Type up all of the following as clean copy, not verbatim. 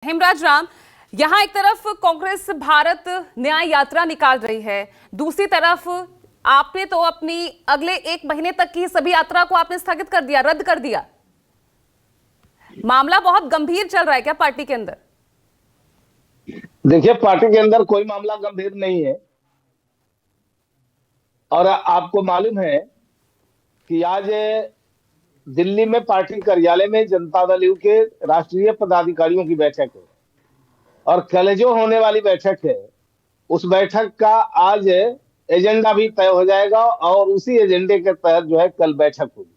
हेमराज राम, यहां एक तरफ कांग्रेस भारत न्याय यात्रा निकाल रही है, दूसरी तरफ आपने तो अपनी अगले 1 महीने तक की सभी यात्रा को आपने स्थगित कर दिया, रद्द कर दिया। मामला बहुत गंभीर चल रहा है क्या पार्टी के अंदर? देखिए, पार्टी के अंदर कोई मामला गंभीर नहीं है। और आपको मालूम है कि आज दिल्ली में पार्टी कार्यालय में जनता दल यू के राष्ट्रीय पदाधिकारियों की बैठक है और कल जो होने वाली बैठक है उस बैठक का आज एजेंडा भी तय हो जाएगा और उसी एजेंडे के तहत जो है कल बैठक होगी।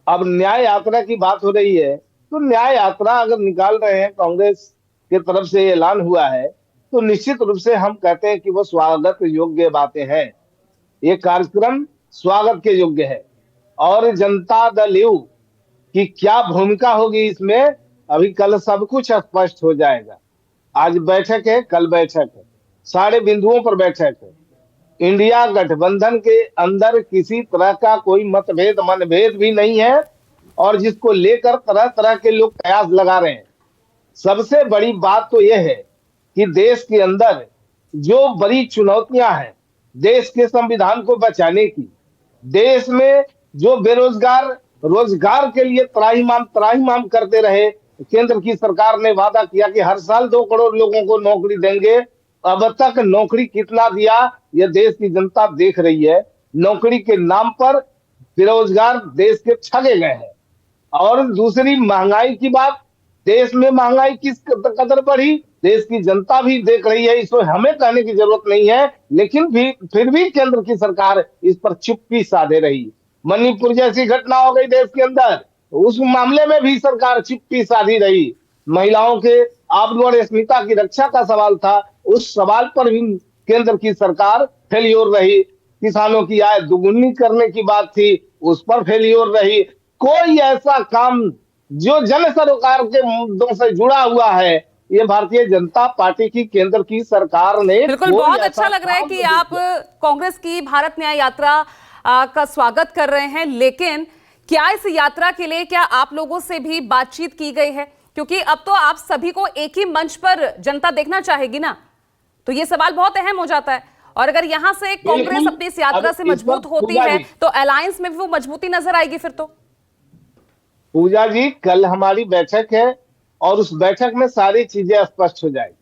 अब न्याय यात्रा की बात हो रही है तो न्याय यात्रा अगर निकाल रहे हैं, कांग्रेस की तरफ से ऐलान हुआ है तो निश्चित रूप से हम कहते हैं कि वो स्वागत योग्य बातें हैं। ये कार्यक्रम स्वागत के योग्य है और जनता दल यू की क्या भूमिका होगी इसमें अभी कल सब कुछ स्पष्ट हो जाएगा। आज बैठक है, कल बैठक है, सारे बिंदुओं पर बैठक है। इंडिया गठबंधन के अंदर किसी तरह का कोई मतभेद मनभेद भी नहीं है और जिसको लेकर तरह तरह के लोग कयास लगा रहे हैं। सबसे बड़ी बात तो यह है कि देश के अंदर जो बड़ी चुनौतियां हैं देश के संविधान को बचाने की, देश में जो बेरोजगार रोजगार के लिए त्राहिमाम करते रहे, केंद्र की सरकार ने वादा किया कि हर साल 2 करोड़ लोगों को नौकरी देंगे। अब तक नौकरी कितना दिया यह देश की जनता देख रही है। नौकरी के नाम पर बेरोजगार देश के ठगे गए हैं। और दूसरी महंगाई की बात, देश में महंगाई किस कदर बढ़ी देश की जनता भी देख रही है, इसमें हमें कहने की जरूरत नहीं है। लेकिन फिर भी केंद्र की सरकार इस पर चुप्पी साधे रही। मणिपुर जैसी घटना हो गई देश के अंदर, उस मामले में भी सरकार चुप्पी साधी रही। महिलाओं के आबरू और अस्मिता की रक्षा का सवाल था, उस सवाल पर भी केंद्र की सरकार फेल्योर रही। किसानों की आय दुगुनी करने की बात थी, उस पर फेल्योर रही। कोई ऐसा काम जो जन सरोकार के मुद्दों से जुड़ा हुआ है, ये भारतीय जनता पार्टी की केंद्र की सरकार ने बिल्कुल, बहुत अच्छा लग रहा है कि आप कांग्रेस की भारत न्याय यात्रा का स्वागत कर रहे हैं, लेकिन क्या इस यात्रा के लिए क्या आप लोगों से भी बातचीत की गई है? क्योंकि अब तो आप सभी को एक ही मंच पर जनता देखना चाहेगी ना, तो ये सवाल बहुत अहम हो जाता है। और अगर यहां से कांग्रेस अपनी इस यात्रा से मजबूत होती है तो अलायंस में भी वो मजबूती नजर आएगी फिर तो। पूजा जी, कल हमारी बैठक है और उस बैठक में सारी चीजें स्पष्ट हो जाएगी।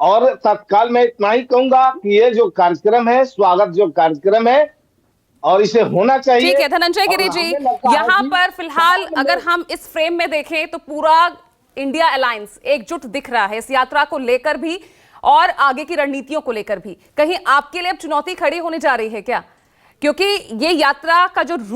और तत्काल मैं इतना ही कहूंगा कि ये जो कार्यक्रम है, स्वागत जो कार्यक्रम है और इसे होना चाहिए। ठीक है धनंजय गिरी जी, यहाँ पर फिलहाल अगर हम इस फ्रेम में देखें तो पूरा इंडिया अलायंस एकजुट दिख रहा है इस यात्रा को लेकर भी और आगे की रणनीतियों को लेकर भी। कहीं आपके लिए अब चुनौती खड़ी होने जा रही है क्या? क्योंकि ये यात्रा का जो